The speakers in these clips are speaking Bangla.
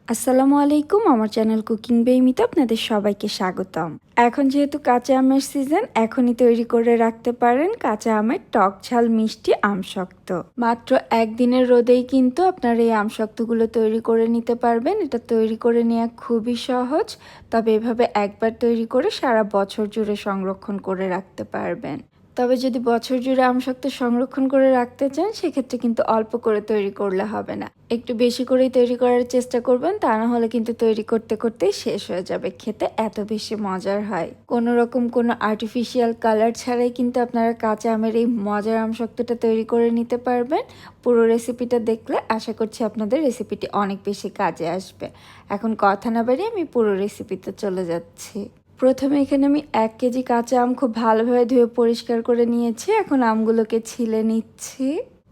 আসসালামু আলাইকুম, আমার চ্যানেল কুকিং বেইমিতে আপনাদের সবাইকে স্বাগতম। এখন যেহেতু কাঁচা আমের সিজন, এখনই তৈরি করে রাখতে পারেন কাঁচা আমের টক ঝাল মিষ্টি আমসত্ত্ব। মাত্র একদিনের রোদেই কিন্তু আপনারা এই আমসত্ত্বগুলো তৈরি করে নিতে পারবেন। এটা তৈরি করে নেওয়া খুবই সহজ, তবে এভাবে একবার তৈরি করে সারা বছর জুড়ে সংরক্ষণ করে রাখতে পারবেন। তবে যদি বছর জুড়ে আমসত্ত্ব সংরক্ষণ করে রাখতে চান, সেক্ষেত্রে কিন্তু অল্প করে তৈরি করলে হবে না, একটু বেশি করেই তৈরি করার চেষ্টা করবেন, তা না হলে কিন্তু তৈরি করতে করতেই শেষ হয়ে যাবে। খেতে এত বেশি মজার হয়, কোনো রকম কোনো আর্টিফিশিয়াল কালার ছাড়াই কিন্তু আপনারা কাঁচা আমের এই মজার আমসত্ত্বটা তৈরি করে নিতে পারবেন। পুরো রেসিপিটা দেখলে আশা করছি আপনাদের রেসিপিটি অনেক বেশি কাজে আসবে। এখন কথা না বাড়িয়ে আমি পুরো রেসিপিতে চলে যাচ্ছি। প্রথমে এখানে আমি 1 কেজি কাঁচা আম খুব ভালোভাবে ধুয়ে পরিষ্কার করে নিয়েছি। এখন আমগুলোকে ছিলে নিচ্ছি।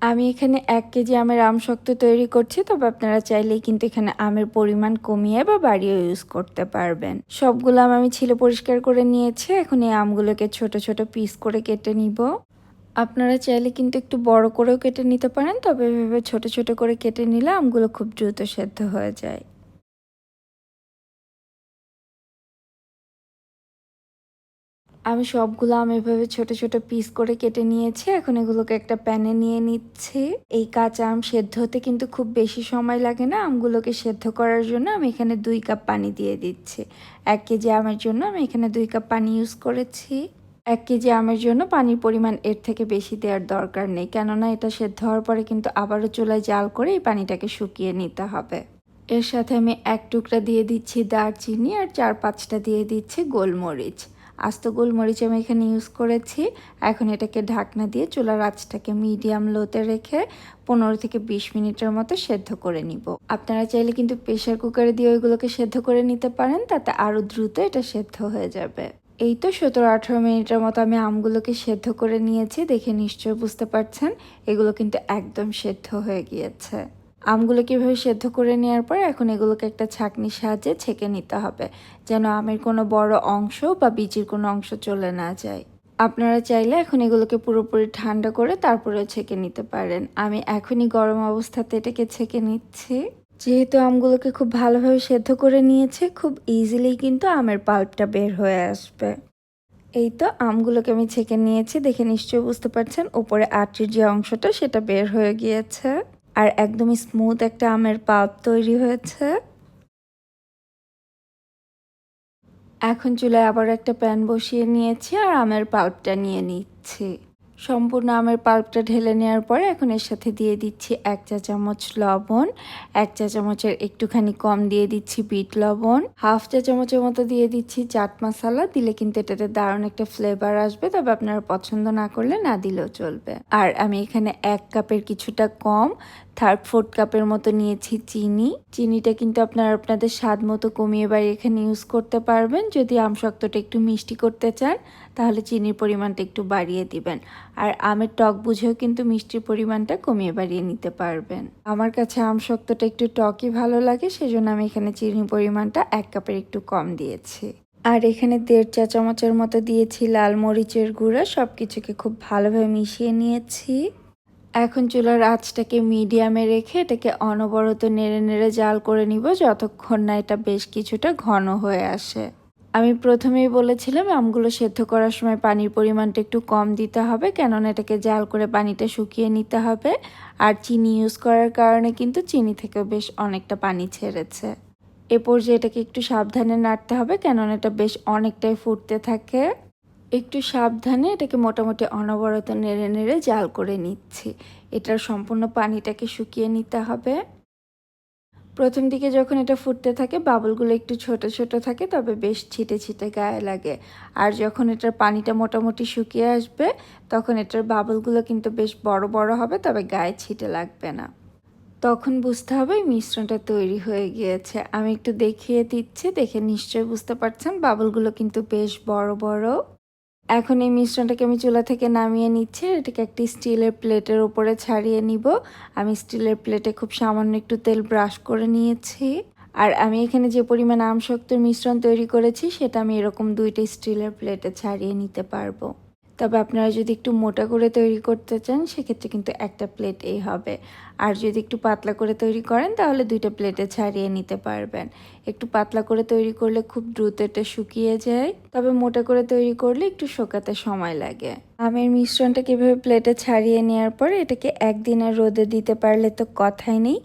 আমি এখানে 1 কেজি আমের আমসত্ত্ব তৈরি করছি, তবে আপনারা চাইলেই কিন্তু এখানে আমের পরিমাণ কমিয়ে বা বাড়িয়ে ইউজ করতে পারবেন। সবগুলো আম আমি ছিলে পরিষ্কার করে নিয়েছি। এখন এই আমগুলোকে ছোট ছোট পিস করে কেটে নিব। আপনারা চাইলে কিন্তু একটু বড় করেও কেটে নিতে পারেন, তবে এভাবে ছোট ছোট করে কেটে নিলে আমগুলো খুব দ্রুত সেদ্ধ হয়ে যায়। আমি সবগুলো আম এভাবে ছোট ছোট পিস করে কেটে নিয়েছি। এখন এগুলোকে একটা প্যানে নিয়ে নিচ্ছি। এই কাঁচা আম সেদ্ধ হতে কিন্তু খুব বেশি সময় লাগে না। আমগুলোকে সেদ্ধ করার জন্য আমি এখানে 2 কাপ পানি দিয়ে দিচ্ছি। 1 কেজি আমের জন্য আমি এখানে 2 কাপ পানি ইউজ করেছি। 1 কেজি আমের জন্য পানির পরিমাণ এর থেকে বেশি দেওয়ার দরকার নেই, কেননা এটা সেদ্ধ হওয়ার পরে কিন্তু আবারও চুলায় জাল করে এই পানিটাকে শুকিয়ে নিতে হবে। এর সাথে আমি 1 টুকরা দিয়ে দিচ্ছি দারচিনি আর 4-5টা দিয়ে দিচ্ছি গোলমরিচ। আস্ত গোলমরিচ আমি এখানে ইউজ করেছি। এখন এটাকে ঢাকনা দিয়ে চুলার আঁচটাকে মিডিয়াম লোতে রেখে 15 থেকে 20 মিনিটের মতো সেদ্ধ করে নিব। আপনারা চাইলে কিন্তু প্রেসার কুকারে দিয়ে ওইগুলোকে সেদ্ধ করে নিতে পারেন, তাতে আরও দ্রুত এটা সেদ্ধ হয়ে যাবে। এই তো 17-18 মিনিটের মতো আমি আমগুলোকে সেদ্ধ করে নিয়েছি। দেখে নিশ্চয়ই বুঝতে পারছেন এগুলো কিন্তু একদম সেদ্ধ হয়ে গিয়েছে। আমগুলো কীভাবে সেদ্ধ করে নেওয়ার পর এখন এগুলোকে একটা ছাঁকনির সাহায্যে ছেঁকে নিতে হবে, যেন আমের কোনো বড় অংশ বা বীজের কোনো অংশ চলে না যায়। আপনারা চাইলে এখন এগুলোকে পুরোপুরি ঠান্ডা করে তারপরেও ছেঁকে নিতে পারেন। আমি এখনই গরম অবস্থাতে এটাকে ছেঁকে নিচ্ছি। যেহেতু আমগুলোকে খুব ভালোভাবে সেদ্ধ করে নিয়েছে, খুব ইজিলি কিন্তু আমের পাল্পটা বের হয়ে আসবে। এই তো আমগুলোকে আমি ছেঁকে নিয়েছি। দেখে নিশ্চয়ই বুঝতে পারছেন উপরে আটির যে অংশটা সেটা বের হয়ে গিয়েছে। আর একদমই স্মুথ একটা আমের পাল্প তৈরি হয়েছে। এখন চুলায় আবার একটা প্যান বসিয়ে নিয়েছি আর আমের পাল্পটা নিয়ে নিচ্ছি। সম্পূর্ণ আমের পাল্পটা ঢেলে নেওয়ার পরে এখন এর সাথে দিয়ে দিচ্ছি 1 চা চামচ লবণ, 1 চা চামচের একটুখানি কম দিয়ে দিচ্ছি বিট লবণ, হাফ চা চামচের মতো দিয়ে দিচ্ছি চাট মশলা। দিলে কিন্তু এটাতে দারুণ একটা ফ্লেভার আসবে, তবে আপনারা পছন্দ না করলে না দিলেও চলবে। আর আমি এখানে 1 কাপের কিছুটা কম 1/3 কাপের মতো নিয়েছি চিনি। চিনিটা কিন্তু আপনারা আপনাদের স্বাদ মতো কমিয়ে বাড়িয়ে এখানে ইউজ করতে পারবেন। যদি আমসত্ত্বটা একটু মিষ্টি করতে চান তাহলে চিনির পরিমাণটা একটু বাড়িয়ে দিবেন। আর আমের টক বুঝেও কিন্তু মিষ্টির পরিমাণটা কমিয়ে বাড়িয়ে নিতে পারবেন। আমার কাছে আমসত্ত্বটা একটু টকই ভালো লাগে, সেজন্য আমি এখানে চিনির পরিমাণটা 1 কাপের একটু কম দিয়েছি। আর এখানে 1.5 চা চামচের মতো দিয়েছি লাল মরিচের গুঁড়া। সব কিছুকে খুব ভালোভাবে মিশিয়ে নিয়েছি। এখন চুলার আঁচটাকে মিডিয়ামে রেখে এটাকে অনবরত নেড়ে নেড়ে জাল করে নিব যতক্ষণ না এটা বেশ কিছুটা ঘন হয়ে আসে। আমি প্রথমেই বলেছিলাম আমগুলো সেদ্ধ করার সময় পানির পরিমাণটা একটু কম দিতে হবে, কেননা এটাকে জাল করে পানিটা শুকিয়ে নিতে হবে। আর চিনি ইউজ করার কারণে কিন্তু চিনি থেকেও বেশ অনেকটা পানি ছেড়েছে। এ পর্যায়ে এটাকে একটু সাবধানে নাড়তে হবে, কেননা এটা বেশ অনেকটাই ফুটতে থাকে। একটু সাবধানে এটাকে মোটামুটি অনবরত নেড়ে নেড়ে জাল করে নিচ্ছি। এটার সম্পূর্ণ পানিটাকে শুকিয়ে নিতে হবে। প্রথম দিকে যখন এটা ফুটতে থাকে বাবলগুলো একটু ছোট ছোট থাকে, তবে বেশ ছিটে ছিটে গায়ে লাগে। আর যখন এটার পানিটা মোটামুটি শুকিয়ে আসবে তখন এটার বাবলগুলো কিন্তু বেশ বড় বড় হবে, তবে গায়ে ছিটে লাগবে না। তখন বুঝতে হবে এই মিশ্রণটা তৈরি হয়ে গিয়েছে। আমি একটু দেখিয়ে দিচ্ছি, দেখে নিশ্চয়ই বুঝতে পারছেন বাবলগুলো কিন্তু বেশ বড় বড়। এখন এই মিশ্রণটাকে আমি চুলা থেকে নামিয়ে নিচ্ছি। এটাকে একটি স্টিলের প্লেটের উপরে ছাড়িয়ে নিব। আমি স্টিলের প্লেটে খুব সামান্য একটু তেল ব্রাশ করে নিয়েছি। আর আমি এখানে যে পরিমাণ আমসত্ত্বর মিশ্রণ তৈরি করেছি সেটা আমি এরকম 2টা স্টিলের প্লেটে ছাড়িয়ে নিতে পারবো। তবে আপনারা যদি একটু মোটা করে তৈরি করতে চান সেক্ষেত্রে কিন্তু একটা প্লেটেই হবে। আর যদি একটু পাতলা করে তৈরি করেন তাহলে 2টা প্লেটে ছাড়িয়ে নিতে পারবেন। একটু পাতলা করে তৈরি করলে খুব দ্রুত এটা শুকিয়ে যায়, তবে মোটা করে তৈরি করলে একটু শুকাতে সময় লাগে। আমের মিশ্রণটা কিভাবে প্লেটে ছাড়িয়ে নেওয়ার পর এটাকে একদিনের রোদে দিতে পারলে তো কথাই নেই,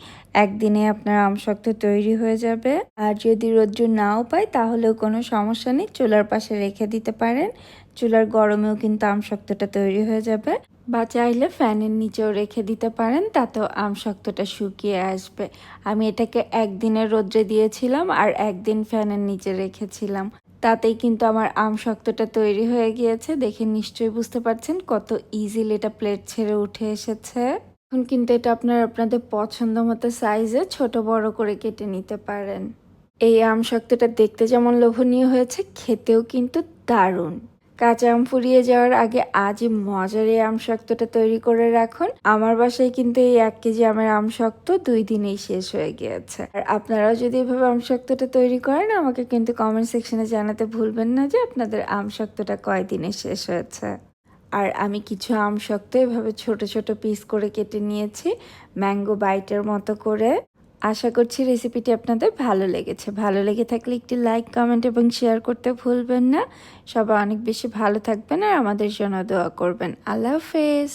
একদিনে আপনার আম শক্ত তৈরি হয়ে যাবে। আর যদি রোদ্র নাও পায় তাহলেও কোনো সমস্যা নেই, চুলার পাশে রেখে দিতে পারেন, চুলার গরমেও কিন্তু আম শক্তটা তৈরি হয়ে যাবে। বা চাইলে ফ্যানের নিচেও রেখে দিতে পারেন, তাতেও আম শক্তটা শুকিয়ে আসবে। আমি এটাকে একদিনের রোদ্রে দিয়েছিলাম আর একদিন ফ্যানের নিচে রেখেছিলাম, তাতেই কিন্তু আমার আম শক্তটা তৈরি হয়ে গিয়েছে। দেখে নিশ্চয়ই বুঝতে পারছেন কত ইজিলি এটা প্লেট ছেড়ে উঠে এসেছে। এখন কিন্তু এটা আপনাদের পছন্দ মতো সাইজে ছোট বড় করে কেটে নিতে পারেন। এই আম শক্তটা দেখতে যেমন লোভনীয় হয়েছে, খেতেও কিন্তু দারুণ। কাঁচা আম ফুরিয়ে যাওয়ার আগে আজই মজার এই আম শক্তটা তৈরি করে রাখুন। আমার বাসায় কিন্তু এই 1 কেজি আমের আম শক্ত 2 দিনেই শেষ হয়ে গিয়েছে। আর আপনারাও যদি এভাবে আম শক্তটা তৈরি করেন, আমাকে কিন্তু কমেন্ট সেকশনে জানাতে ভুলবেন না যে আপনাদের আম শক্তটা কয়দিনে শেষ হয়েছে। আর আমি কিছু আম শক্ত এভাবে ছোট ছোট পিস করে কেটে নিয়েছি, ম্যাঙ্গো বাইটের মতো করে। আশা করছি রেসিপিটি আপনাদের ভালো লেগেছে। ভালো লেগে থাকলে একটি লাইক, কমেন্ট এবং শেয়ার করতে ভুলবেন না। সবাই অনেক বেশি ভালো থাকবেন আর আমাদের জন্য দোয়া করবেন। আল্লাহ হাফেজ।